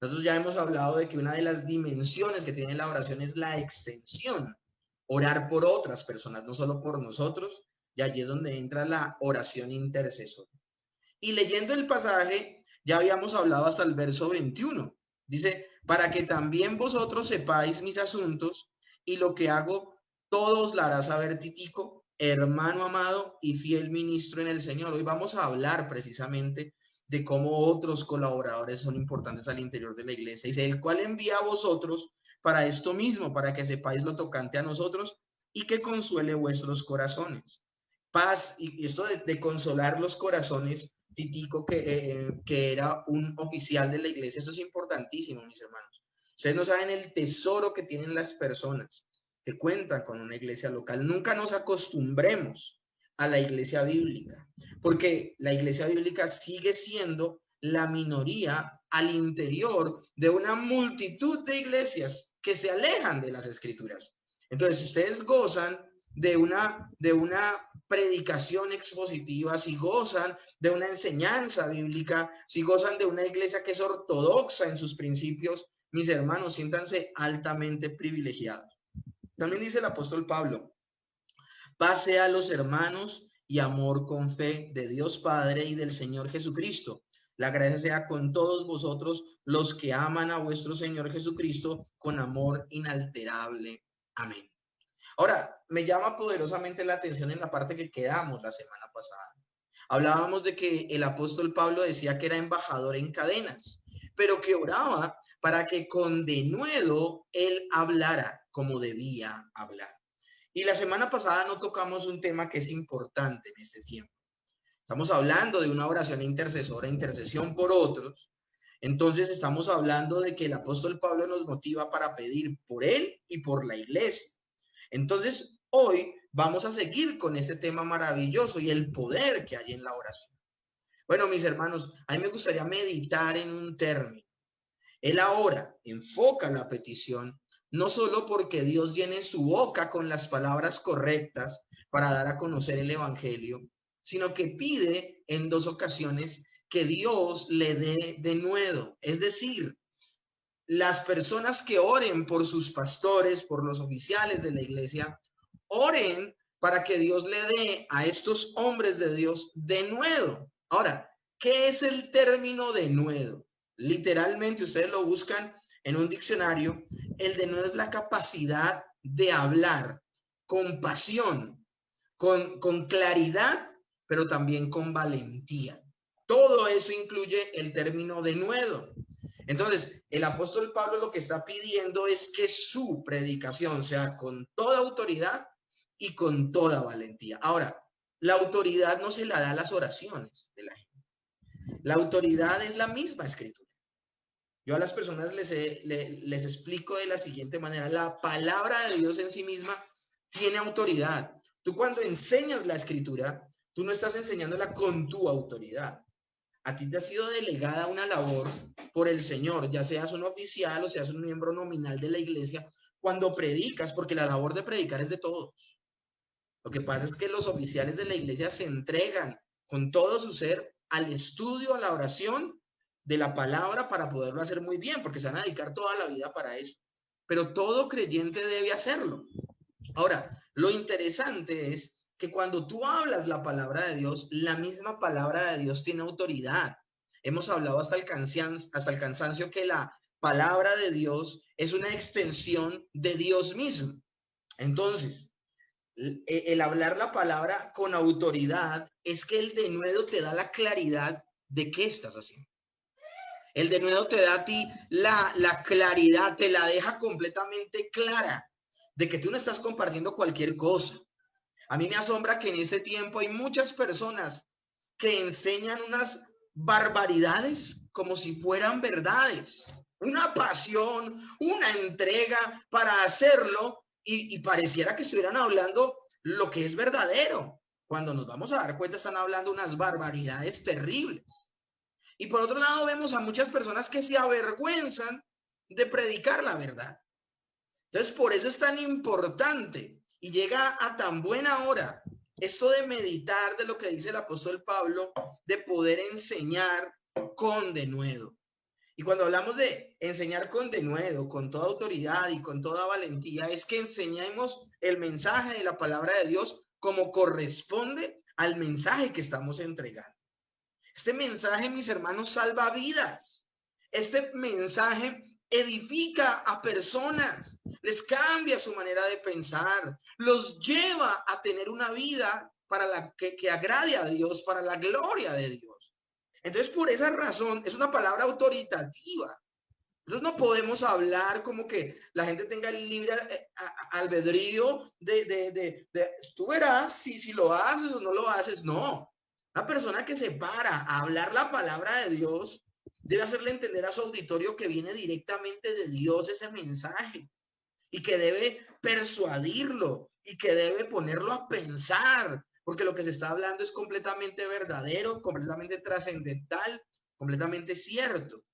Nosotros ya hemos hablado de que una de las dimensiones que tiene la oración es la extensión, orar por otras personas, no solo por nosotros, y allí es donde entra la oración intercesora. Y leyendo el pasaje, ya habíamos hablado hasta el verso 21. Dice, para que también vosotros sepáis mis asuntos y lo que hago, todos la hará saber Tíquico, hermano amado y fiel ministro en el Señor. Hoy vamos a hablar precisamente de cómo otros colaboradores son importantes al interior de la iglesia. Dice, el cual envía a vosotros para esto mismo, para que sepáis lo tocante a nosotros y que consuele vuestros corazones. Paz, y esto de consolar los corazones, Titico, que era un oficial de la iglesia, eso es importantísimo, mis hermanos. Ustedes no saben el tesoro que tienen las personas que cuentan con una iglesia local. Nunca nos acostumbremos a la iglesia bíblica, porque la iglesia bíblica sigue siendo la minoría al interior de una multitud de iglesias que se alejan de las escrituras. Entonces, si ustedes gozan de una predicación expositiva, si gozan de una enseñanza bíblica, si gozan de una iglesia que es ortodoxa en sus principios, mis hermanos, siéntanse altamente privilegiados. También dice el apóstol Pablo, paz sea a los hermanos y amor con fe de Dios Padre y del Señor Jesucristo. La gracia sea con todos vosotros los que aman a vuestro Señor Jesucristo con amor inalterable. Amén. Ahora, me llama poderosamente la atención en la parte que quedamos la semana pasada. Hablábamos de que el apóstol Pablo decía que era embajador en cadenas, pero que oraba para que con denuedo él hablara como debía hablar. Y la semana pasada no tocamos un tema que es importante en este tiempo. Estamos hablando de una oración intercesora, intercesión por otros. Entonces estamos hablando de que el apóstol Pablo nos motiva para pedir por él y por la iglesia. Entonces, hoy vamos a seguir con este tema maravilloso y el poder que hay en la oración. Bueno, mis hermanos, a mí me gustaría meditar en un término. Él ahora enfoca la petición no solo porque Dios llene su boca con las palabras correctas para dar a conocer el Evangelio, sino que pide en dos ocasiones que Dios le dé denuedo. Es decir, las personas que oren por sus pastores, por los oficiales de la iglesia, oren para que Dios le dé a estos hombres de Dios denuedo. Ahora, ¿qué es el término denuedo? Literalmente, ustedes lo buscan en un diccionario, el denuedo es la capacidad de hablar con pasión, con claridad, pero también con valentía. Todo eso incluye el término denuedo. Entonces, el apóstol Pablo lo que está pidiendo es que su predicación sea con toda autoridad y con toda valentía. Ahora, la autoridad no se la da a las oraciones de la gente. La autoridad es la misma escritura. Yo a las personas les explico de la siguiente manera. La palabra de Dios en sí misma tiene autoridad. Tú cuando enseñas la escritura, tú no estás enseñándola con tu autoridad. A ti te ha sido delegada una labor por el Señor, ya seas un oficial o seas un miembro nominal de la iglesia, cuando predicas, porque la labor de predicar es de todos. Lo que pasa es que los oficiales de la iglesia se entregan con todo su ser al estudio, a la oración de la palabra para poderlo hacer muy bien, porque se van a dedicar toda la vida para eso. Pero todo creyente debe hacerlo. Ahora, lo interesante es que cuando tú hablas la palabra de Dios, la misma palabra de Dios tiene autoridad. Hemos hablado hasta el cansancio que la palabra de Dios es una extensión de Dios mismo. Entonces, el hablar la palabra con autoridad es que el denuedo te da la claridad de qué estás haciendo. El denuedo te da a ti la claridad, te la deja completamente clara de que tú no estás compartiendo cualquier cosa. A mí me asombra que en este tiempo hay muchas personas que enseñan unas barbaridades como si fueran verdades. Una pasión, una entrega para hacerlo y pareciera que estuvieran hablando lo que es verdadero. Cuando nos vamos a dar cuenta están hablando unas barbaridades terribles. Y por otro lado vemos a muchas personas que se avergüenzan de predicar la verdad. Entonces, por eso es tan importante y llega a tan buena hora esto de meditar de lo que dice el apóstol Pablo, de poder enseñar con denuedo. Y cuando hablamos de enseñar con denuedo, con toda autoridad y con toda valentía, es que enseñemos el mensaje de la palabra de Dios como corresponde al mensaje que estamos entregando. Este mensaje, mis hermanos, salva vidas. Este mensaje edifica a personas, les cambia su manera de pensar, los lleva a tener una vida para la que agrade a Dios, para la gloria de Dios. Entonces, por esa razón, es una palabra autoritativa. Nosotros no podemos hablar como que la gente tenga el libre albedrío de tú verás si lo haces o no lo haces. No, una persona que se para a hablar la palabra de Dios debe hacerle entender a su auditorio que viene directamente de Dios ese mensaje y que debe persuadirlo y que debe ponerlo a pensar, porque lo que se está hablando es completamente verdadero, completamente trascendental, completamente cierto.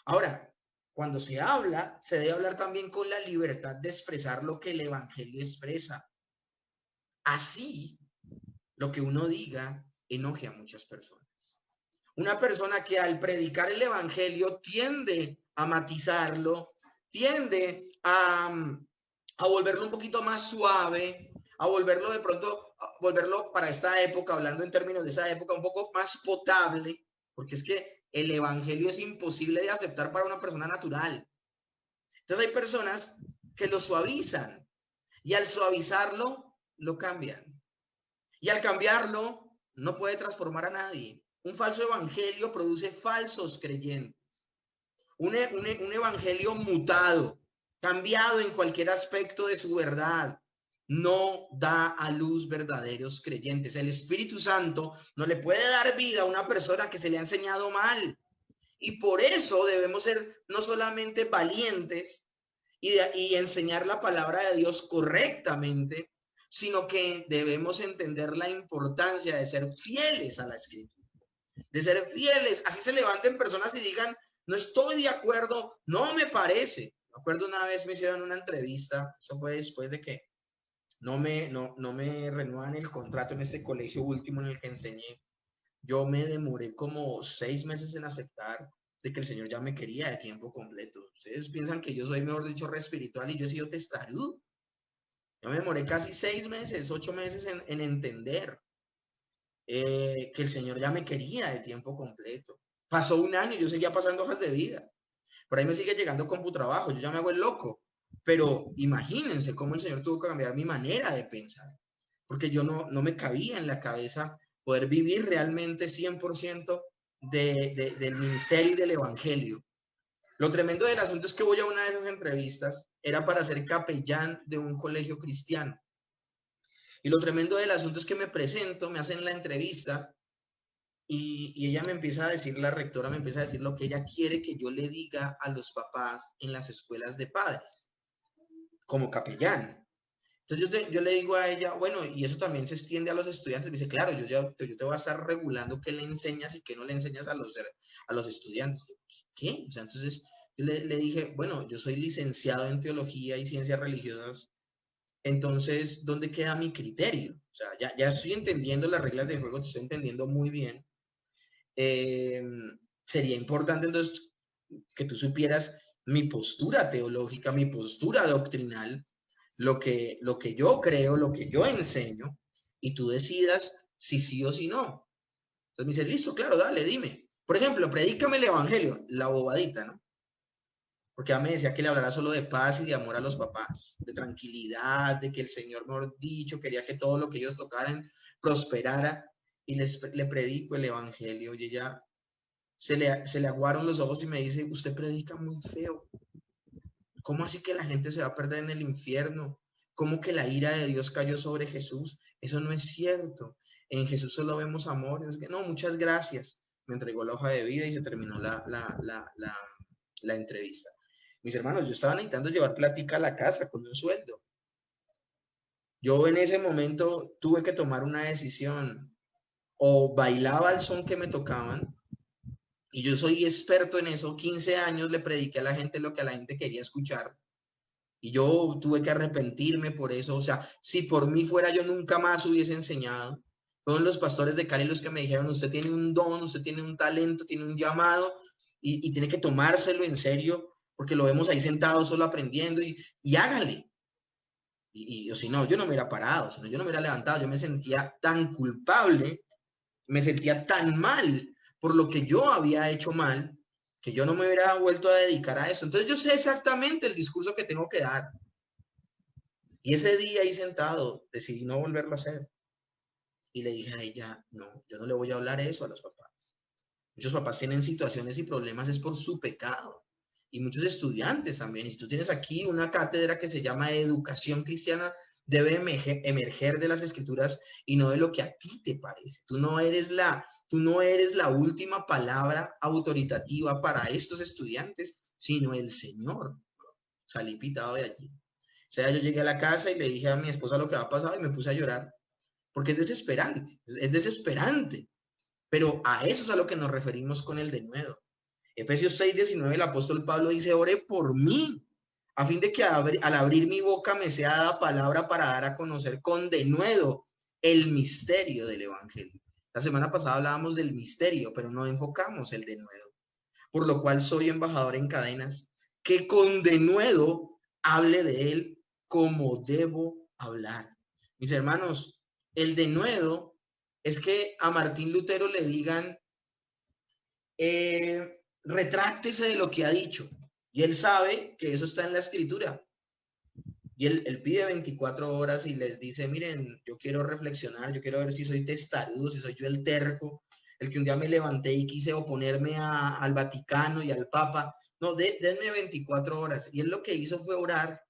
Ahora, cuando se habla, se debe hablar también con la libertad de expresar lo que el evangelio expresa. Así, lo que uno diga enoje a muchas personas. Una persona que al predicar el evangelio tiende a matizarlo, tiende a volverlo un poquito más suave, a volverlo de pronto, a volverlo para esta época, hablando en términos de esa época, un poco más potable, porque es que el evangelio es imposible de aceptar para una persona natural. Entonces hay personas que lo suavizan y al suavizarlo, lo cambian. Y al cambiarlo, no puede transformar a nadie. Un falso evangelio produce falsos creyentes. Un evangelio mutado, cambiado en cualquier aspecto de su verdad, no da a luz verdaderos creyentes. El Espíritu Santo no le puede dar vida a una persona que se le ha enseñado mal. Y por eso debemos ser no solamente valientes y enseñar la palabra de Dios correctamente, sino que debemos entender la importancia de ser fieles a la Escritura, de ser fieles. Así se levanten personas y digan, no estoy de acuerdo, no me parece. Me acuerdo una vez me hicieron una entrevista, eso fue después de que no me renuevan el contrato en este colegio último en el que enseñé. Yo me demoré como 6 meses en aceptar de que el Señor ya me quería de tiempo completo. Ustedes piensan que yo soy, mejor dicho, re espiritual y yo he sido testarudo. Yo me demoré casi 6 meses, 8 meses en entender que el Señor ya me quería de tiempo completo. Pasó un año, yo seguía pasando hojas de vida. Por ahí me sigue llegando CompuTrabajo, yo ya me hago el loco. Pero imagínense cómo el Señor tuvo que cambiar mi manera de pensar. Porque yo no me cabía en la cabeza poder vivir realmente 100% del ministerio y del evangelio. Lo tremendo del asunto es que voy a una de esas entrevistas, era para ser capellán de un colegio cristiano. Y lo tremendo del asunto es que me presento, me hacen la entrevista y ella me empieza a decir, la rectora me empieza a decir lo que ella quiere que yo le diga a los papás en las escuelas de padres, como capellán. Entonces yo le digo a ella, bueno, y eso también se extiende a los estudiantes. Me dice, claro, yo te voy a estar regulando qué le enseñas y qué no le enseñas a los estudiantes. ¿Qué? O sea, entonces yo le dije, bueno, yo soy licenciado en teología y ciencias religiosas. Entonces, ¿dónde queda mi criterio? O sea, ya estoy entendiendo las reglas del juego, te estoy entendiendo muy bien. Sería importante entonces que tú supieras mi postura teológica, mi postura doctrinal, lo que yo creo, lo que yo enseño, y tú decidas si sí o si no. Entonces me dice, listo, claro, dale, dime. Por ejemplo, predícame el evangelio, la bobadita, ¿no? Porque ella me decía que le hablara solo de paz y de amor a los papás, de tranquilidad, de que el Señor, mejor dicho, quería que todo lo que ellos tocaran prosperara, y le predico el evangelio, y ella se le aguaron los ojos y me dice, usted predica muy feo. ¿Cómo así que la gente se va a perder en el infierno? ¿Cómo que la ira de Dios cayó sobre Jesús? Eso no es cierto. En Jesús solo vemos amor. No, muchas gracias. Me entregó la hoja de vida y se terminó la entrevista. Mis hermanos, yo estaba necesitando llevar plática a la casa con un sueldo. Yo en ese momento tuve que tomar una decisión. O bailaba al son que me tocaban, y yo soy experto en eso. 15 años le prediqué a la gente lo que a la gente quería escuchar. Y yo tuve que arrepentirme por eso. O sea, si por mí fuera, yo nunca más hubiese enseñado. Fueron los pastores de Cali los que me dijeron, usted tiene un don, usted tiene un talento, tiene un llamado y tiene que tomárselo en serio porque lo vemos ahí sentado solo aprendiendo y hágale. Y si no, yo no me hubiera parado, si no, yo no me hubiera levantado, yo me sentía tan culpable, me sentía tan mal por lo que yo había hecho mal, que yo no me hubiera vuelto a dedicar a eso. Entonces yo sé exactamente el discurso que tengo que dar. Y ese día ahí sentado, decidí no volverlo a hacer. Y le dije a ella, no, yo no le voy a hablar eso a los papás. Muchos papás tienen situaciones y problemas es por su pecado. Y muchos estudiantes también. Y si tú tienes aquí una cátedra que se llama Educación Cristiana, debe emerger de las escrituras y no de lo que a ti te parece. Tú no eres la última palabra autoritativa para estos estudiantes, sino el Señor. Salí pitado de allí. O sea, yo llegué a la casa y le dije a mi esposa lo que había pasado y me puse a llorar. Porque es desesperante, es desesperante. Pero a eso es a lo que nos referimos con el denuedo. Efesios 6:19, el apóstol Pablo dice, ore por mí, a fin de que al abrir mi boca me sea dada palabra para dar a conocer con denuedo el misterio del evangelio. La semana pasada hablábamos del misterio, pero no enfocamos el denuedo. Por lo cual soy embajador en cadenas, que con denuedo hable de él como debo hablar. Mis hermanos, el denuedo es que a Martín Lutero le digan, retráctese de lo que ha dicho. Y él sabe que eso está en la escritura. Y él pide 24 horas y les dice, miren, yo quiero reflexionar, yo quiero ver si soy testarudo, si soy yo el terco, el que un día me levanté y quise oponerme al Vaticano y al Papa. No, denme 24 horas. Y él lo que hizo fue orar,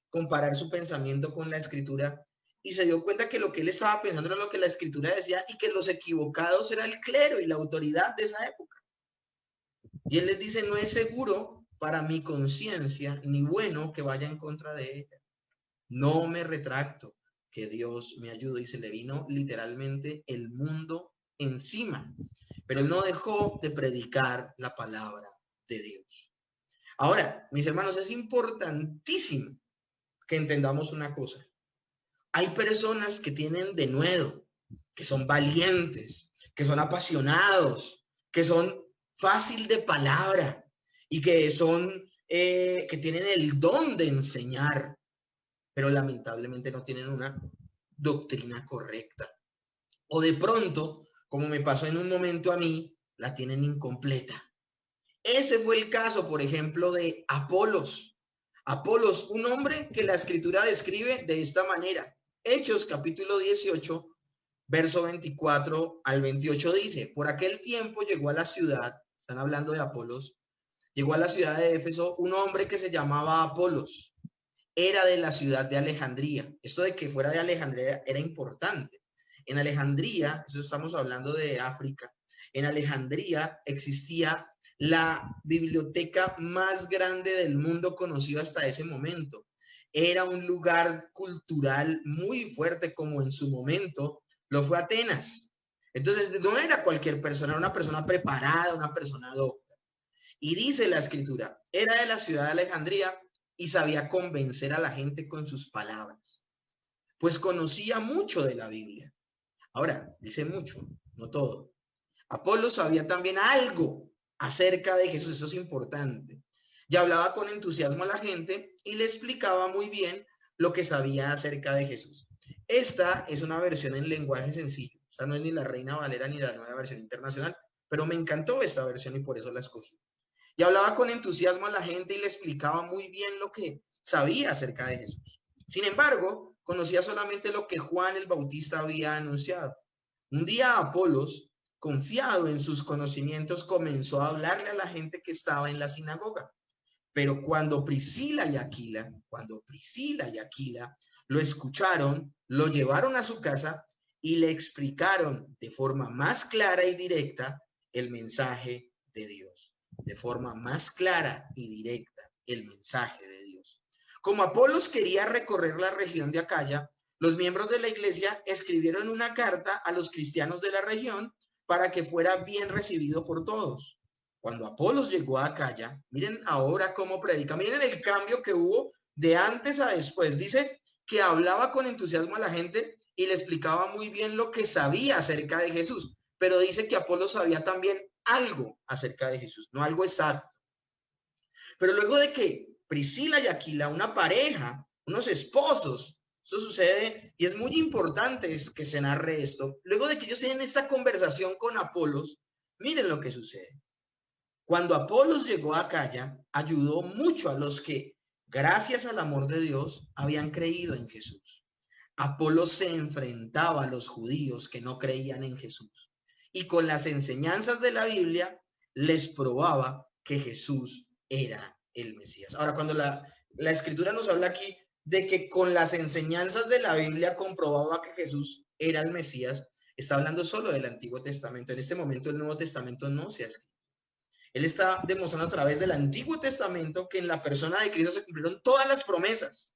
comparar su pensamiento con la escritura y se dio cuenta que lo que él estaba pensando era lo que la escritura decía y que los equivocados era el clero y la autoridad de esa época. Y él les dice, no es seguro para mi conciencia ni bueno que vaya en contra de ella. No me retracto, que Dios me ayude. Y se le vino literalmente el mundo encima. Pero él no dejó de predicar la palabra de Dios. Ahora, mis hermanos, es importantísimo que entendamos una cosa. Hay personas que tienen denuedo, que son valientes, que son apasionados, que son fácil de palabra y que son, que tienen el don de enseñar, pero lamentablemente no tienen una doctrina correcta. O de pronto, como me pasó en un momento a mí, la tienen incompleta. Ese fue el caso, por ejemplo, de Apolos. Apolos, un hombre que la escritura describe de esta manera. Hechos capítulo 18, verso 24 al 28 dice, por aquel tiempo llegó a la ciudad, están hablando de Apolos, llegó a la ciudad de Éfeso un hombre que se llamaba Apolos, era de la ciudad de Alejandría. Esto de que fuera de Alejandría era importante. En Alejandría, eso estamos hablando de África, en Alejandría existía la biblioteca más grande del mundo conocido hasta ese momento. Era un lugar cultural muy fuerte como en su momento lo fue Atenas. Entonces no era cualquier persona, era una persona preparada, una persona docta. Y dice la escritura, era de la ciudad de Alejandría y sabía convencer a la gente con sus palabras, pues conocía mucho de la Biblia. Ahora, dice mucho, no todo. Apolo sabía también algo acerca de Jesús, eso es importante. Y hablaba con entusiasmo a la gente y le explicaba muy bien lo que sabía acerca de Jesús. Esta es una versión en lenguaje sencillo. Esta no es ni la Reina Valera ni la nueva versión internacional, pero me encantó esta versión y por eso la escogí. Y hablaba con entusiasmo a la gente y le explicaba muy bien lo que sabía acerca de Jesús. Sin embargo, conocía solamente lo que Juan el Bautista había anunciado. Un día Apolos, confiado en sus conocimientos, comenzó a hablarle a la gente que estaba en la sinagoga. Pero cuando Priscila y Aquila lo escucharon, lo llevaron a su casa y le explicaron de forma más clara y directa el mensaje de Dios. De forma más clara y directa el mensaje de Dios. Como Apolos quería recorrer la región de Acaya, los miembros de la iglesia escribieron una carta a los cristianos de la región para que fuera bien recibido por todos. Cuando Apolos llegó a Acaya, miren ahora cómo predica, miren el cambio que hubo de antes a después. Dice que hablaba con entusiasmo a la gente y le explicaba muy bien lo que sabía acerca de Jesús, pero dice que Apolos sabía también algo acerca de Jesús, no algo exacto. Pero luego de que Priscila y Aquila, una pareja, unos esposos, esto sucede y es muy importante que se narre esto, luego de que ellos tienen esta conversación con Apolos, miren lo que sucede. Cuando Apolos llegó a Acaya, ayudó mucho a los que, gracias al amor de Dios, habían creído en Jesús. Apolos se enfrentaba a los judíos que no creían en Jesús y con las enseñanzas de la Biblia les probaba que Jesús era el Mesías. Ahora, cuando la escritura nos habla aquí de que con las enseñanzas de la Biblia comprobaba que Jesús era el Mesías, está hablando solo del Antiguo Testamento. En este momento el Nuevo Testamento no se ha escrito. Él está demostrando a través del Antiguo Testamento que en la persona de Cristo se cumplieron todas las promesas.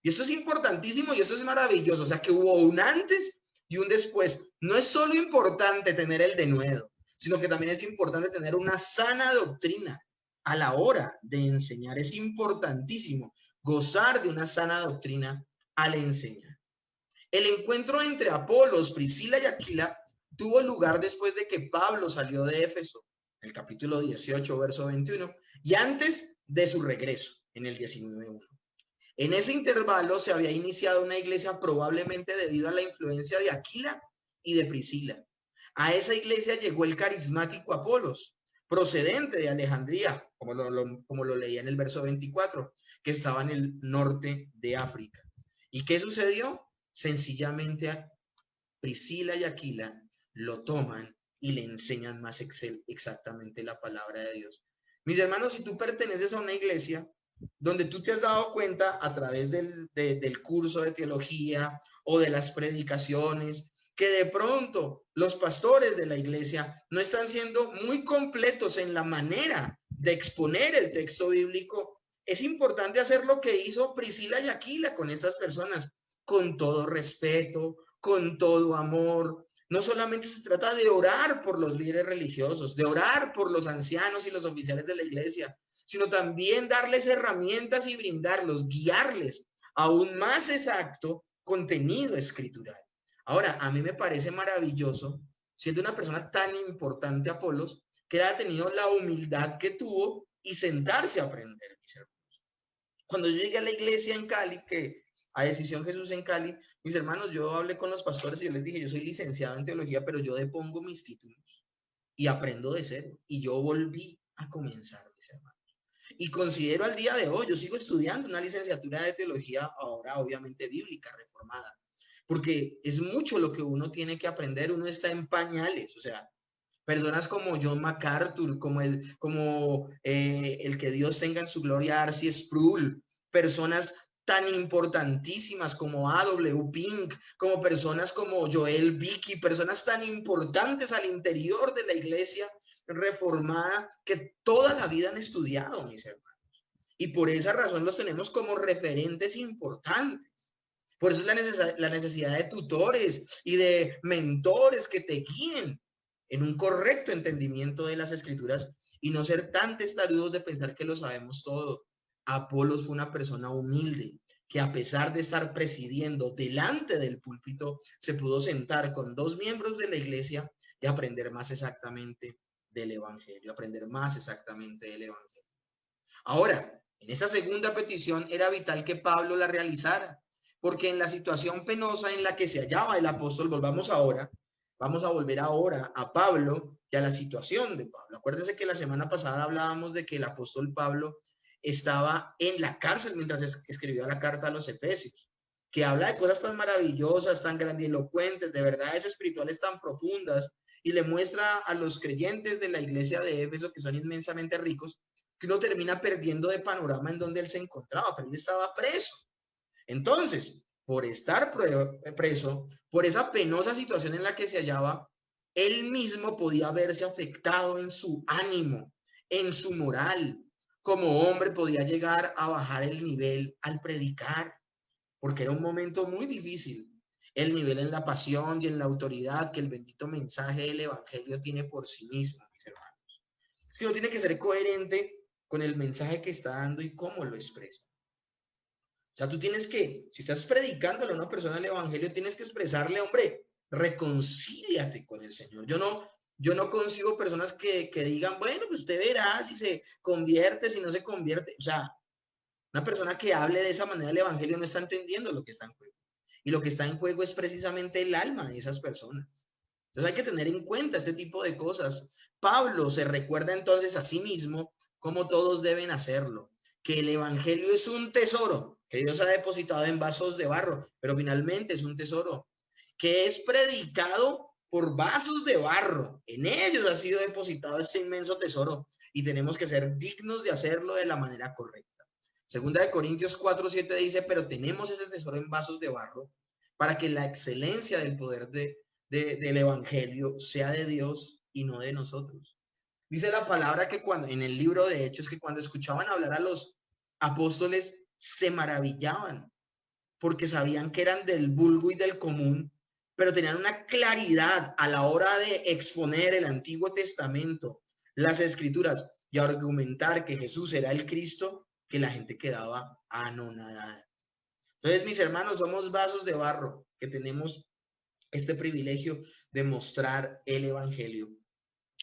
Y esto es importantísimo y esto es maravilloso. O sea, que hubo un antes y un después. No es solo importante tener el denuedo, sino que también es importante tener una sana doctrina a la hora de enseñar. Es importantísimo gozar de una sana doctrina al enseñar. El encuentro entre Apolos, Priscila y Aquila tuvo lugar después de que Pablo salió de Éfeso, en el capítulo 18, verso 21, y antes de su regreso, en el 19:1. En ese intervalo se había iniciado una iglesia probablemente debido a la influencia de Aquila y de Priscila. A esa iglesia llegó el carismático Apolos, procedente de Alejandría, como lo leía en el verso 24, que estaba en el norte de África. ¿Y qué sucedió? Sencillamente Priscila y Aquila lo toman y le enseñan más exactamente la palabra de Dios. Mis hermanos, si tú perteneces a una iglesia donde tú te has dado cuenta a través del curso de teología o de las predicaciones, que de pronto los pastores de la iglesia no están siendo muy completos en la manera de exponer el texto bíblico, es importante hacer lo que hizo Priscila y Aquila con estas personas, con todo respeto, con todo amor. No solamente se trata de orar por los líderes religiosos, de orar por los ancianos y los oficiales de la iglesia, sino también darles herramientas y brindarlos, guiarles a un más exacto contenido escritural. Ahora, a mí me parece maravilloso, siendo una persona tan importante, Apolos, que haya tenido la humildad que tuvo y sentarse a aprender, mis hermanos. Cuando yo llegué a la iglesia en Cali, que a Decisión Jesús en Cali, mis hermanos, yo hablé con los pastores y yo les dije, yo soy licenciado en teología, pero yo depongo mis títulos y aprendo de cero. Y yo volví a comenzar, mis hermanos. Y considero al día de hoy, yo sigo estudiando una licenciatura de teología, ahora obviamente bíblica, reformada, porque es mucho lo que uno tiene que aprender, uno está en pañales, o sea, personas como John MacArthur, como el que Dios tenga en su gloria R.C. Sproul, personas tan importantísimas como A.W. Pink, como personas como Joel Beeke, personas tan importantes al interior de la iglesia reformada que toda la vida han estudiado, mis hermanos. Y por esa razón los tenemos como referentes importantes. Por eso es la necesidad de tutores y de mentores que te guíen en un correcto entendimiento de las escrituras y no ser tan testarudos de pensar que lo sabemos todo. Apolos fue una persona humilde que a pesar de estar presidiendo delante del púlpito, se pudo sentar con dos miembros de la iglesia y aprender más exactamente del evangelio, aprender más exactamente del evangelio. Ahora, en esta segunda petición era vital que Pablo la realizara, porque en la situación penosa en la que se hallaba el apóstol, vamos a volver ahora a Pablo y a la situación de Pablo. Acuérdense que la semana pasada hablábamos de que el apóstol Pablo estaba en la cárcel mientras escribía la carta a los Efesios, que habla de cosas tan maravillosas, tan grandilocuentes, de verdades espirituales tan profundas, y le muestra a los creyentes de la iglesia de Éfeso, que son inmensamente ricos, que uno termina perdiendo de panorama en donde él se encontraba, pero él estaba preso. Entonces, por estar preso, por esa penosa situación en la que se hallaba, él mismo podía verse afectado en su ánimo, en su moral. Como hombre podía llegar a bajar el nivel al predicar, porque era un momento muy difícil. El nivel en la pasión y en la autoridad que el bendito mensaje del evangelio tiene por sí mismo, mis hermanos. Es que uno tiene que ser coherente con el mensaje que está dando y cómo lo expresa. sea, tú tienes que, si estás predicándole a una persona el evangelio, tienes que expresarle, hombre, reconcíliate con el Señor. Yo no consigo personas que digan, bueno, pues usted verá si se convierte, si no se convierte. O sea, una persona que hable de esa manera el evangelio no está entendiendo lo que está en juego. Y lo que está en juego es precisamente el alma de esas personas. Entonces hay que tener en cuenta este tipo de cosas. Pablo se recuerda entonces a sí mismo cómo todos deben hacerlo, que el evangelio es un tesoro que Dios ha depositado en vasos de barro, pero finalmente es un tesoro que es predicado por vasos de barro. En ellos ha sido depositado ese inmenso tesoro y tenemos que ser dignos de hacerlo de la manera correcta. Segunda de Corintios 4:7 dice, pero tenemos ese tesoro en vasos de barro para que la excelencia del poder del evangelio sea de Dios y no de nosotros. Dice la palabra que cuando en el libro de Hechos que cuando escuchaban hablar a los apóstoles se maravillaban porque sabían que eran del vulgo y del común, pero tenían una claridad a la hora de exponer el Antiguo Testamento, las Escrituras y argumentar que Jesús era el Cristo, que la gente quedaba anonadada. Entonces, mis hermanos, somos vasos de barro que tenemos este privilegio de mostrar el evangelio.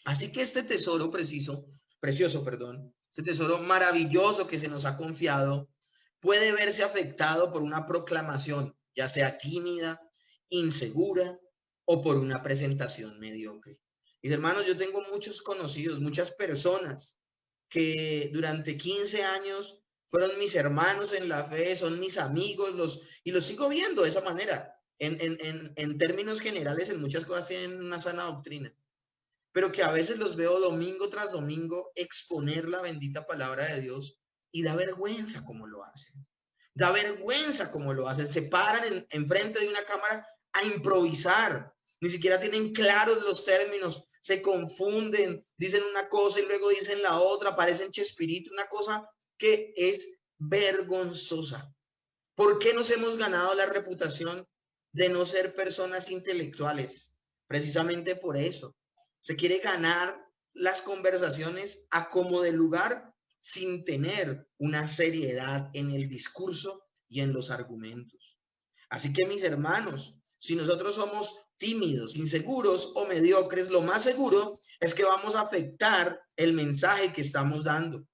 Así que este tesoro precioso, este tesoro maravilloso que se nos ha confiado, puede verse afectado por una proclamación, ya sea tímida, insegura o por una presentación mediocre. Mis hermanos, yo tengo muchos conocidos, muchas personas que durante 15 años fueron mis hermanos en la fe, son mis amigos, y los sigo viendo de esa manera. En términos generales, en muchas cosas tienen una sana doctrina, pero que a veces los veo domingo tras domingo exponer la bendita palabra de Dios y da vergüenza como lo hacen. Da vergüenza como lo hacen. Se paran en frente de una cámara a improvisar. Ni siquiera tienen claros los términos. Se confunden. Dicen una cosa y luego dicen la otra. Parecen Chespirito. Una cosa que es vergonzosa. ¿Por qué nos hemos ganado la reputación de no ser personas intelectuales? Precisamente por eso. Se quiere ganar las conversaciones a como de lugar sin tener una seriedad en el discurso y en los argumentos. Así que, mis hermanos, si nosotros somos tímidos, inseguros o mediocres, lo más seguro es que vamos a afectar el mensaje que estamos dando.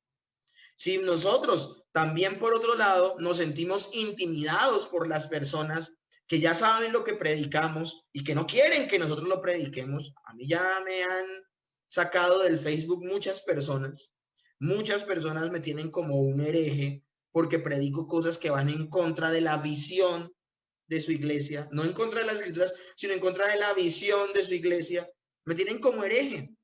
Si nosotros también, por otro lado, nos sentimos intimidados por las personas que ya saben lo que predicamos y que no quieren que nosotros lo prediquemos, a mí ya me han sacado del Facebook muchas personas me tienen como un hereje porque predico cosas que van en contra de la visión de su iglesia, no en contra de las escrituras, sino en contra de la visión de su iglesia, me tienen como hereje.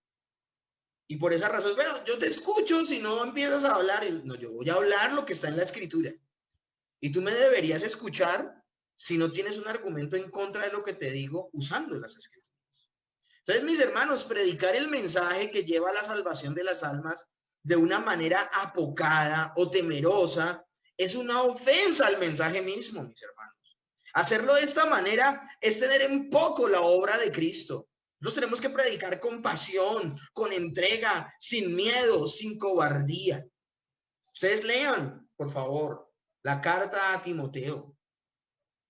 Y por esa razón, bueno, yo te escucho si no empiezas a hablar. No, yo voy a hablar lo que está en la escritura. Y tú me deberías escuchar si no tienes un argumento en contra de lo que te digo usando las escrituras. Entonces, mis hermanos, predicar el mensaje que lleva a la salvación de las almas de una manera apocada o temerosa es una ofensa al mensaje mismo, mis hermanos. Hacerlo de esta manera es tener en poco la obra de Cristo. Nos tenemos que predicar con pasión, con entrega, sin miedo, sin cobardía. Ustedes lean, por favor, la carta a Timoteo.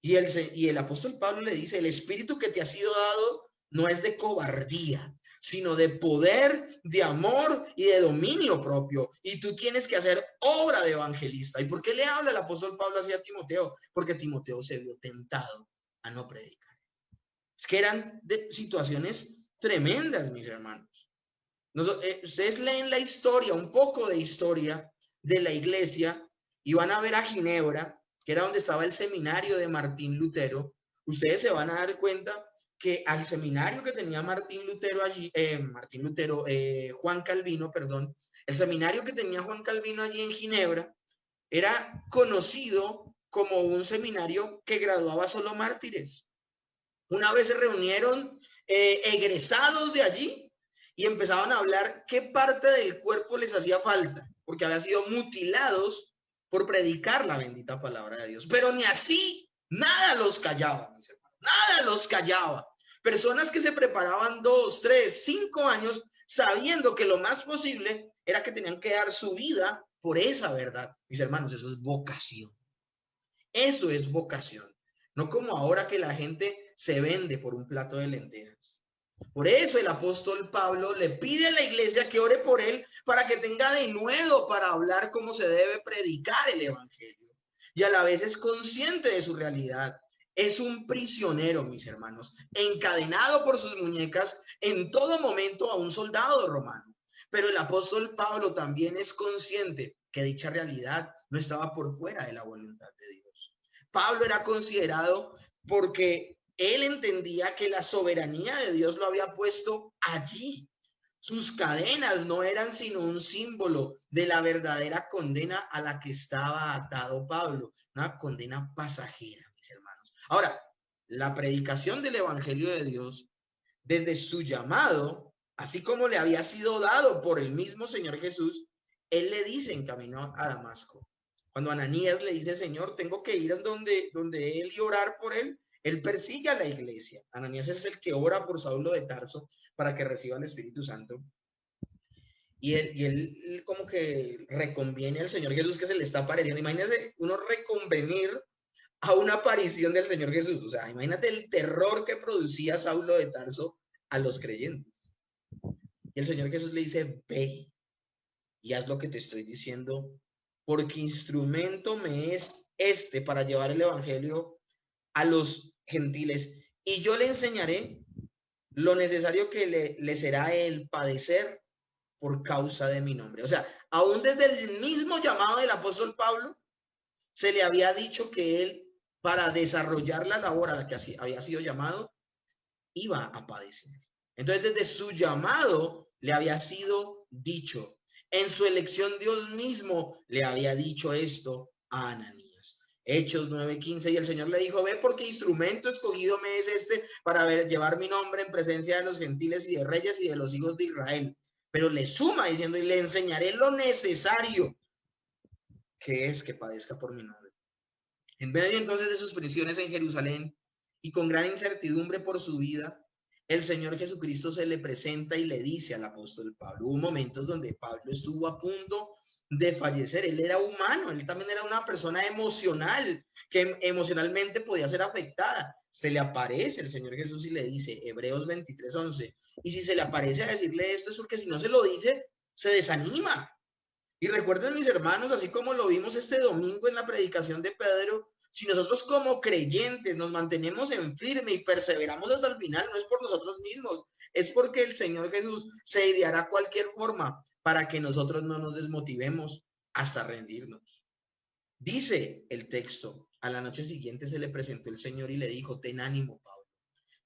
Y el apóstol Pablo le dice, el espíritu que te ha sido dado no es de cobardía, sino de poder, de amor y de dominio propio. Y tú tienes que hacer obra de evangelista. ¿Y por qué le habla el apóstol Pablo así a Timoteo? Porque Timoteo se vio tentado a no predicar. Es que eran situaciones tremendas, mis hermanos. Ustedes leen la historia, un poco de historia de la iglesia y van a ver a Ginebra, que era donde estaba el seminario de Martín Lutero. Ustedes se van a dar cuenta que al seminario que tenía Martín Lutero allí, Juan Calvino, perdón, el seminario que tenía Juan Calvino allí en Ginebra era conocido como un seminario que graduaba solo mártires. Una vez se reunieron egresados de allí y empezaban a hablar qué parte del cuerpo les hacía falta, porque habían sido mutilados por predicar la bendita palabra de Dios. Pero ni así, nada los callaba, mis hermanos, nada los callaba. Personas que se preparaban 2, 3, 5 años sabiendo que lo más posible era que tenían que dar su vida por esa verdad. Mis hermanos, eso es vocación. Eso es vocación. No como ahora que la gente se vende por un plato de lentejas. Por eso el apóstol Pablo le pide a la iglesia que ore por él para que tenga denuedo para hablar cómo se debe predicar el evangelio. Y a la vez es consciente de su realidad. Es un prisionero, mis hermanos, encadenado por sus muñecas en todo momento a un soldado romano. Pero el apóstol Pablo también es consciente que dicha realidad no estaba por fuera de la voluntad de Dios. Pablo era considerado porque él entendía que la soberanía de Dios lo había puesto allí. Sus cadenas no eran sino un símbolo de la verdadera condena a la que estaba atado Pablo, una condena pasajera, mis hermanos. Ahora, la predicación del Evangelio de Dios, desde su llamado, así como le había sido dado por el mismo Señor Jesús, él le dice en camino a Damasco. Cuando Ananías le dice, Señor, tengo que ir donde él y orar por él, él persigue a la iglesia. Ananías es el que ora por Saulo de Tarso para que reciba el Espíritu Santo. Y él como que reconviene al Señor Jesús que se le está apareciendo. Imagínense uno reconvenir a una aparición del Señor Jesús. O sea, imagínate el terror que producía Saulo de Tarso a los creyentes. Y el Señor Jesús le dice, ve y haz lo que te estoy diciendo, porque instrumento me es este para llevar el Evangelio a los gentiles. Y yo le enseñaré lo necesario que le será el padecer por causa de mi nombre. O sea, aún desde el mismo llamado del apóstol Pablo, se le había dicho que él, para desarrollar la labor a la que había sido llamado, iba a padecer. Entonces, desde su llamado le había sido dicho. En su elección, Dios mismo le había dicho esto a Ananías. Hechos 9:15, y el Señor le dijo, ve porque instrumento escogido me es este para llevar mi nombre en presencia de los gentiles y de reyes y de los hijos de Israel. Pero le suma diciendo, y le enseñaré lo necesario que es que padezca por mi nombre. En medio entonces de sus prisiones en Jerusalén y con gran incertidumbre por su vida, el Señor Jesucristo se le presenta y le dice al apóstol Pablo. Hubo momentos donde Pablo estuvo a punto de fallecer. Él era humano, él también era una persona emocional, que emocionalmente podía ser afectada. Se le aparece el Señor Jesús y le dice, Hebreos 23:11. Y si se le aparece a decirle esto es porque si no se lo dice, se desanima. Y recuerden, mis hermanos, así como lo vimos este domingo en la predicación de Pedro, si nosotros como creyentes nos mantenemos en firme y perseveramos hasta el final, no es por nosotros mismos, es porque el Señor Jesús se ideará cualquier forma para que nosotros no nos desmotivemos hasta rendirnos. Dice el texto, a la noche siguiente se le presentó el Señor y le dijo, ten ánimo, Pablo,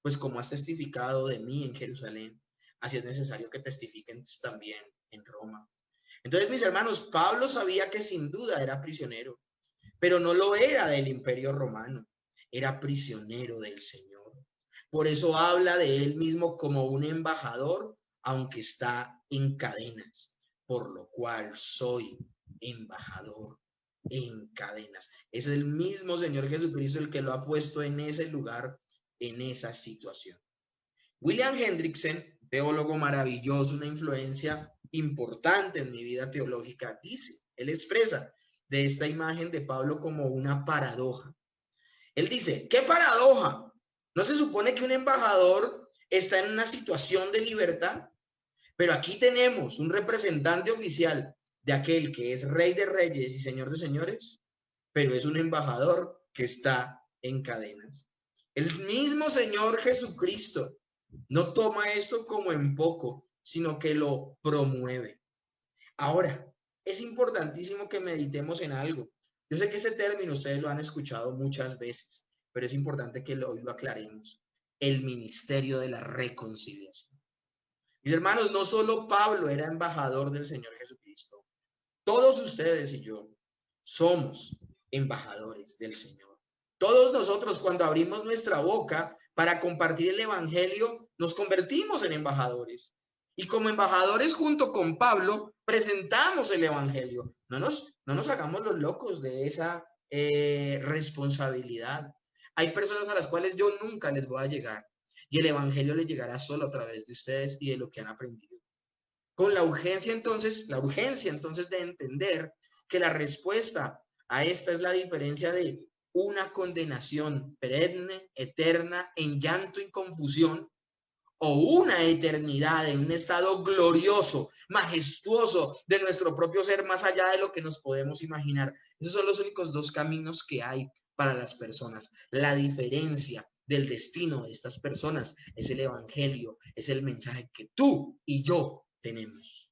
pues como has testificado de mí en Jerusalén, así es necesario que testifiquen también en Roma. Entonces, mis hermanos, Pablo sabía que sin duda era prisionero, pero no lo era del imperio romano, era prisionero del Señor. Por eso habla de él mismo como un embajador, aunque está en cadenas, por lo cual soy embajador en cadenas. Es el mismo Señor Jesucristo el que lo ha puesto en ese lugar, en esa situación. William Hendrickson, teólogo maravilloso, una influencia importante en mi vida teológica, dice, él expresa de esta imagen de Pablo como una paradoja. Él dice, ¿qué paradoja? ¿No se supone que un embajador está en una situación de libertad? Pero aquí tenemos un representante oficial de aquel que es rey de reyes y señor de señores, pero es un embajador que está en cadenas. El mismo Señor Jesucristo no toma esto como en poco, sino que lo promueve. Ahora, es importantísimo que meditemos en algo. Yo sé que ese término ustedes lo han escuchado muchas veces, pero es importante que hoy lo aclaremos. El ministerio de la reconciliación. Mis hermanos, no solo Pablo era embajador del Señor Jesucristo. Todos ustedes y yo somos embajadores del Señor. Todos nosotros cuando abrimos nuestra boca para compartir el Evangelio, nos convertimos en embajadores. Y como embajadores junto con Pablo, presentamos el Evangelio. No nos hagamos los locos de esa responsabilidad. Hay personas a las cuales yo nunca les voy a llegar. Y el Evangelio les llegará solo a través de ustedes y de lo que han aprendido. Con la urgencia entonces de entender que la respuesta a esta es la diferencia de una condenación perenne, eterna, en llanto y confusión, o una eternidad en un estado glorioso, majestuoso de nuestro propio ser, más allá de lo que nos podemos imaginar. Esos son los únicos dos caminos que hay para las personas. La diferencia del destino de estas personas es el evangelio, es el mensaje que tú y yo tenemos.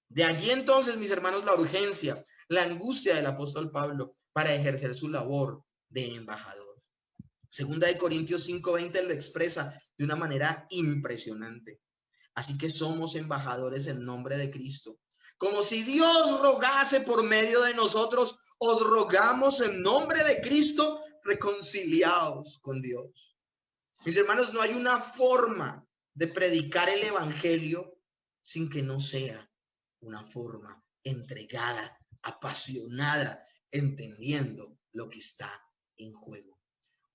De allí entonces, mis hermanos, la urgencia, la angustia del apóstol Pablo para ejercer su labor de embajador. Segunda de Corintios 5:20 lo expresa de una manera impresionante. Así que somos embajadores en nombre de Cristo. Como si Dios rogase por medio de nosotros, os rogamos en nombre de Cristo, reconciliaos con Dios. Mis hermanos, no hay una forma de predicar el evangelio sin que no sea una forma entregada, apasionada, entendiendo lo que está en juego.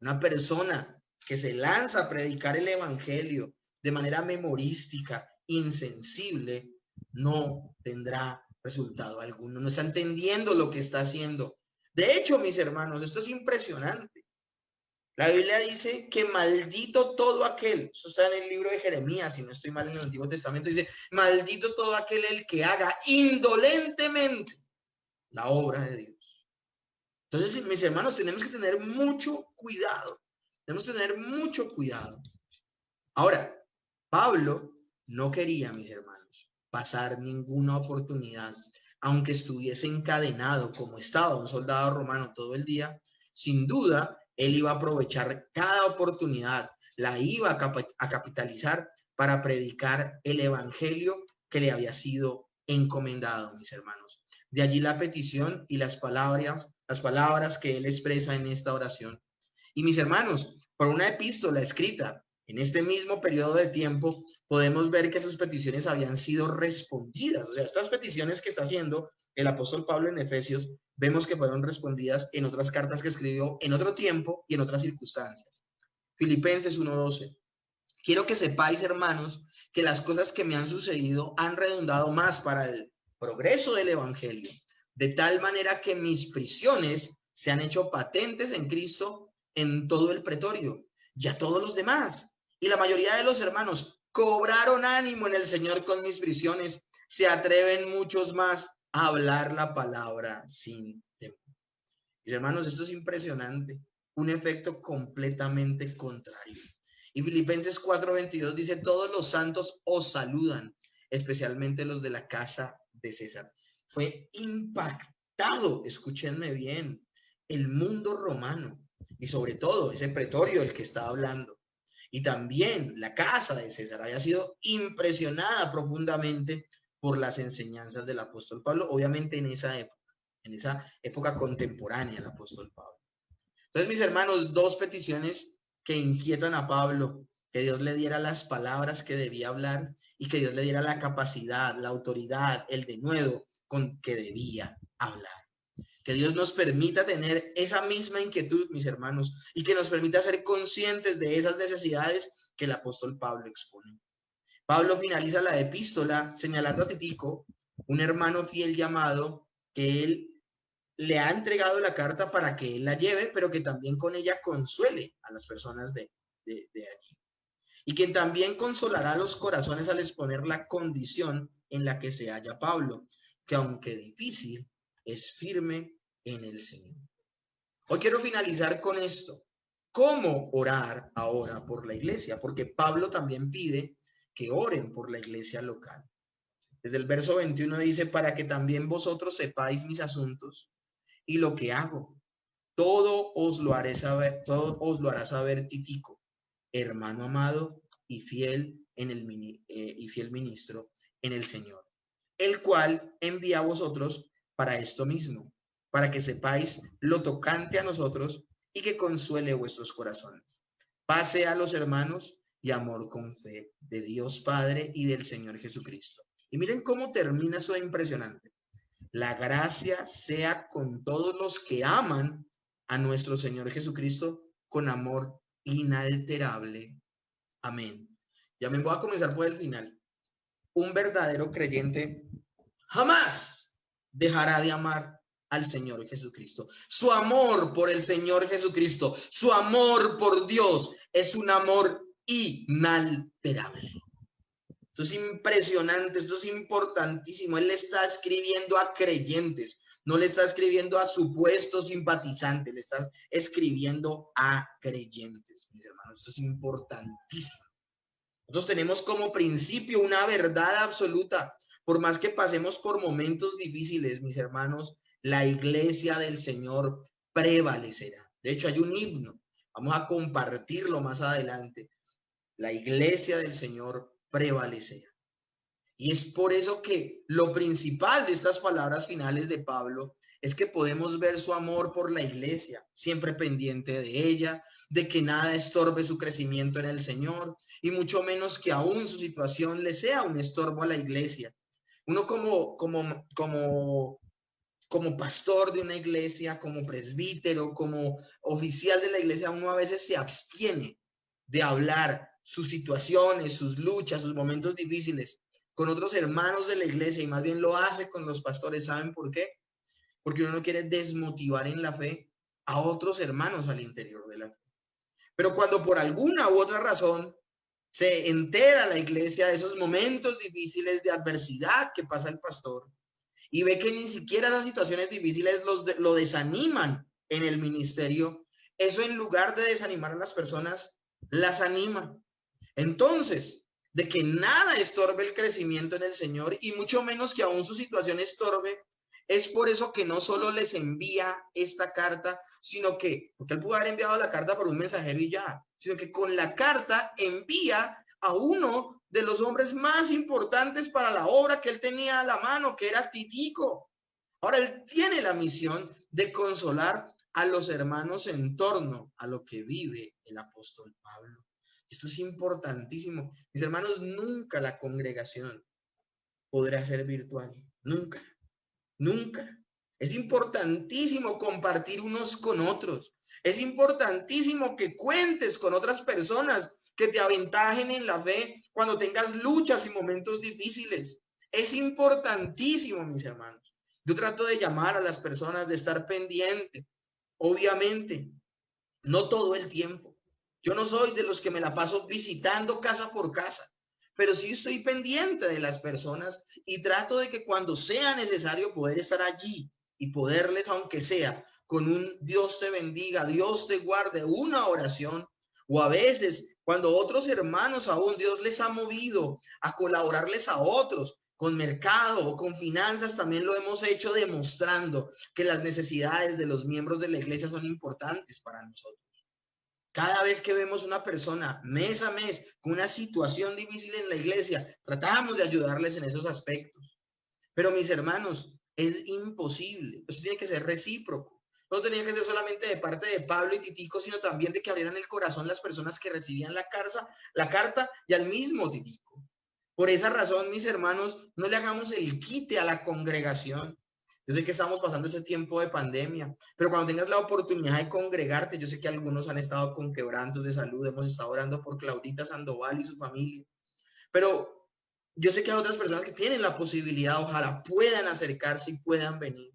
Una persona que se lanza a predicar el evangelio de manera memorística, insensible, no tendrá resultado alguno. No está entendiendo lo que está haciendo. De hecho, mis hermanos, esto es impresionante. La Biblia dice que maldito todo aquel, eso está en el libro de Jeremías, si no estoy mal en el Antiguo Testamento, dice, maldito todo aquel el que haga indolentemente la obra de Dios. Entonces, mis hermanos, tenemos que tener mucho cuidado. Tenemos que tener mucho cuidado. Ahora, Pablo no quería, mis hermanos, pasar ninguna oportunidad, aunque estuviese encadenado como estaba un soldado romano todo el día. Sin duda, él iba a aprovechar cada oportunidad, la iba a capitalizar para predicar el evangelio que le había sido encomendado, mis hermanos. De allí la petición y las palabras que él expresa en esta oración. Y mis hermanos, por una epístola escrita en este mismo periodo de tiempo, podemos ver que sus peticiones habían sido respondidas. O sea, estas peticiones que está haciendo el apóstol Pablo en Efesios, vemos que fueron respondidas en otras cartas que escribió en otro tiempo y en otras circunstancias. Filipenses 1:12. Quiero que sepáis, hermanos, que las cosas que me han sucedido han redundado más para el progreso del evangelio, de tal manera que mis prisiones se han hecho patentes en Cristo en todo el pretorio y a todos los demás. Y la mayoría de los hermanos cobraron ánimo en el Señor con mis prisiones. Se atreven muchos más a hablar la palabra sin temor. Mis hermanos, esto es impresionante. Un efecto completamente contrario. Y Filipenses 4:22 dice, todos los santos os saludan, especialmente los de la casa de César. Fue impactado, escúchenme bien, el mundo romano y sobre todo ese pretorio del que estaba hablando. Y también la casa de César había sido impresionada profundamente por las enseñanzas del apóstol Pablo, obviamente en esa época contemporánea del apóstol Pablo. Entonces, mis hermanos, dos peticiones que inquietan a Pablo, que Dios le diera las palabras que debía hablar y que Dios le diera la capacidad, la autoridad, el denuedo con que debía hablar. Que Dios nos permita tener esa misma inquietud, mis hermanos, y que nos permita ser conscientes de esas necesidades que el apóstol Pablo expone. Pablo finaliza la epístola señalando a Tíquico, un hermano fiel llamado, que él le ha entregado la carta para que él la lleve, pero que también con ella consuele a las personas de allí. Y quien también consolará los corazones al exponer la condición en la que se halla Pablo, que aunque difícil, es firme en el Señor. Hoy quiero finalizar con esto. ¿Cómo orar ahora por la iglesia? Porque Pablo también pide que oren por la iglesia local. Desde el verso 21 dice, para que también vosotros sepáis mis asuntos y lo que hago. Todo os lo hará saber Tíquico, hermano amado y fiel ministro en el Señor, el cual envía a vosotros para esto mismo, para que sepáis lo tocante a nosotros y que consuele vuestros corazones. Pase a los hermanos y amor con fe de Dios Padre y del Señor Jesucristo. Y miren cómo termina eso impresionante. La gracia sea con todos los que aman a nuestro Señor Jesucristo con amor inalterable. Amén. Ya me voy a comenzar por el final. Un verdadero creyente jamás dejará de amar al Señor Jesucristo. Su amor por el Señor Jesucristo, su amor por Dios es un amor inalterable. Esto es impresionante, esto es importantísimo. Él le está escribiendo a creyentes, no le está escribiendo a supuestos simpatizantes, le está escribiendo a creyentes, mis hermanos. Esto es importantísimo. Nosotros tenemos como principio una verdad absoluta. Por más que pasemos por momentos difíciles, mis hermanos, la iglesia del Señor prevalecerá. De hecho, hay un himno. Vamos a compartirlo más adelante. La iglesia del Señor prevalecerá. Y es por eso que lo principal de estas palabras finales de Pablo es que podemos ver su amor por la iglesia, siempre pendiente de ella, de que nada estorbe su crecimiento en el Señor, y mucho menos que aún su situación le sea un estorbo a la iglesia. Uno como pastor de una iglesia, como presbítero, como oficial de la iglesia, uno a veces se abstiene de hablar sus situaciones, sus luchas, sus momentos difíciles con otros hermanos de la iglesia, y más bien lo hace con los pastores. ¿Saben por qué? Porque uno no quiere desmotivar en la fe a otros hermanos al interior de la fe. Pero cuando por alguna u otra razón se entera la iglesia de esos momentos difíciles de adversidad que pasa el pastor y ve que ni siquiera esas situaciones difíciles lo desaniman en el ministerio, eso en lugar de desanimar a las personas, las anima. Entonces, de que nada estorbe el crecimiento en el Señor, y mucho menos que aún su situación estorbe, es por eso que no solo les envía esta carta, sino que, porque él pudo haber enviado la carta por un mensajero y ya, sino que con la carta envía a uno de los hombres más importantes para la obra que él tenía a la mano, que era Tíquico. Ahora él tiene la misión de consolar a los hermanos en torno a lo que vive el apóstol Pablo. Esto es importantísimo. Mis hermanos, nunca la congregación podrá ser virtual. Nunca, nunca. Es importantísimo compartir unos con otros. Es importantísimo que cuentes con otras personas que te aventajen en la fe cuando tengas luchas y momentos difíciles. Es importantísimo, mis hermanos. Yo trato de llamar a las personas, de estar pendiente. Obviamente, no todo el tiempo. Yo no soy de los que me la paso visitando casa por casa, pero sí estoy pendiente de las personas y trato de que cuando sea necesario poder estar allí y poderles, aunque sea con un Dios te bendiga, Dios te guarde, una oración, o a veces cuando otros hermanos aún Dios les ha movido a colaborarles a otros con mercado o con finanzas, también lo hemos hecho demostrando que las necesidades de los miembros de la iglesia son importantes para nosotros. Cada vez que vemos una persona mes a mes con una situación difícil en la iglesia, tratamos de ayudarles en esos aspectos. Pero mis hermanos, es imposible. Eso tiene que ser recíproco. No tenía que ser solamente de parte de Pablo y Tíquico, sino también de que abrieran el corazón las personas que recibían la carta y al mismo Tíquico. Por esa razón, mis hermanos, no le hagamos el quite a la congregación. Yo sé que estamos pasando ese tiempo de pandemia, pero cuando tengas la oportunidad de congregarte, yo sé que algunos han estado con quebrantos de salud, hemos estado orando por Claudita Sandoval y su familia, pero yo sé que hay otras personas que tienen la posibilidad, ojalá puedan acercarse y puedan venir.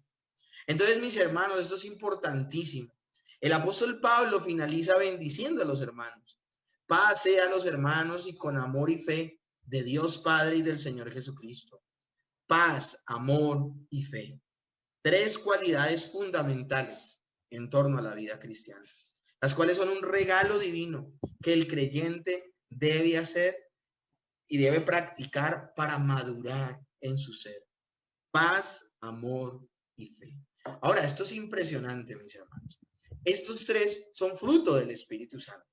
Entonces, mis hermanos, esto es importantísimo. El apóstol Pablo finaliza bendiciendo a los hermanos. Paz sea a los hermanos y con amor y fe de Dios Padre y del Señor Jesucristo. Paz, amor y fe. Tres cualidades fundamentales en torno a la vida cristiana, las cuales son un regalo divino que el creyente debe hacer y debe practicar para madurar en su ser. Paz, amor y fe. Ahora, esto es impresionante, mis hermanos. Estos tres son fruto del Espíritu Santo.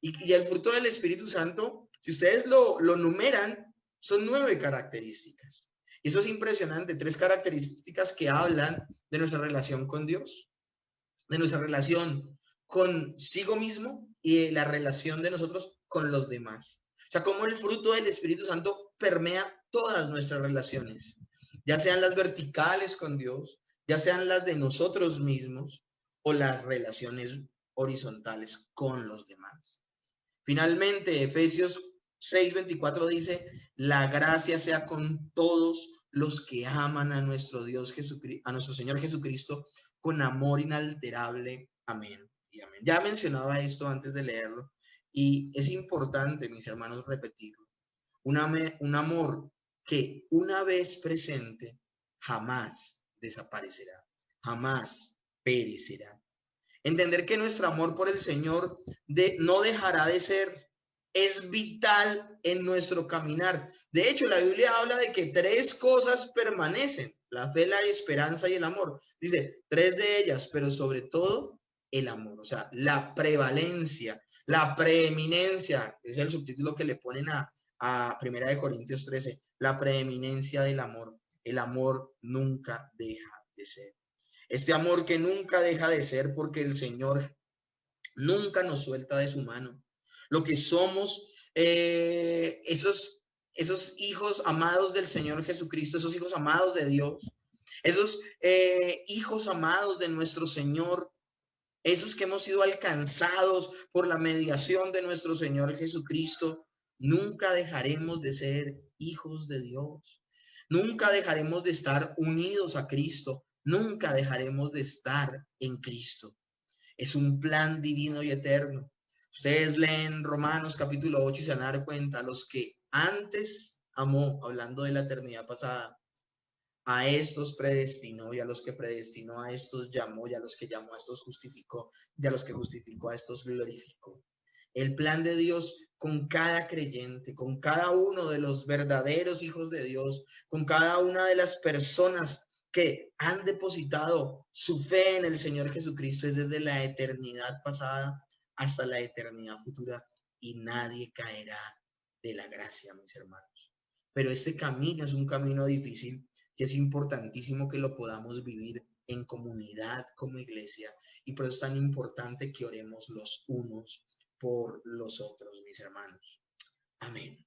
Y el fruto del Espíritu Santo, si ustedes lo numeran, son 9 características. Y eso es impresionante, 3 características que hablan de nuestra relación con Dios, de nuestra relación consigo mismo y de la relación de nosotros con los demás. O sea, cómo el fruto del Espíritu Santo permea todas nuestras relaciones, ya sean las verticales con Dios, ya sean las de nosotros mismos o las relaciones horizontales con los demás. Finalmente, Efesios 6:24 dice, la gracia sea con todos los que aman a nuestro Dios Jesucristo, a nuestro Señor Jesucristo con amor inalterable. Amén y amén. Ya mencionaba esto antes de leerlo y es importante, mis hermanos, repetirlo. Un amor que una vez presente jamás desaparecerá, jamás perecerá. Entender que nuestro amor por el Señor no dejará de ser, es vital en nuestro caminar. De hecho, la Biblia habla de que 3 cosas permanecen: la fe, la esperanza y el amor. Dice 3 de ellas, pero sobre todo el amor. O sea, la prevalencia, la preeminencia, es el subtítulo que le ponen a 1 Corintios 13, la preeminencia del amor. El amor nunca deja de ser. Este amor que nunca deja de ser, porque el Señor nunca nos suelta de su mano. Lo que somos, esos hijos amados del Señor Jesucristo, esos hijos amados de Dios, esos hijos amados de nuestro Señor, esos que hemos sido alcanzados por la mediación de nuestro Señor Jesucristo, nunca dejaremos de ser hijos de Dios. Nunca dejaremos de estar unidos a Cristo. Nunca dejaremos de estar en Cristo. Es un plan divino y eterno. Ustedes leen Romanos capítulo 8 y se van a dar cuenta, los que antes amó, hablando de la eternidad pasada, a estos predestinó, y a los que predestinó a estos llamó, y a los que llamó a estos justificó, y a los que justificó a estos glorificó. El plan de Dios con cada creyente, con cada uno de los verdaderos hijos de Dios, con cada una de las personas que han depositado su fe en el Señor Jesucristo, es desde la eternidad pasada hasta la eternidad futura, y nadie caerá de la gracia, mis hermanos. Pero este camino es un camino difícil, que es importantísimo que lo podamos vivir en comunidad como iglesia, y por eso es tan importante que oremos los unos por los otros, mis hermanos. Amén.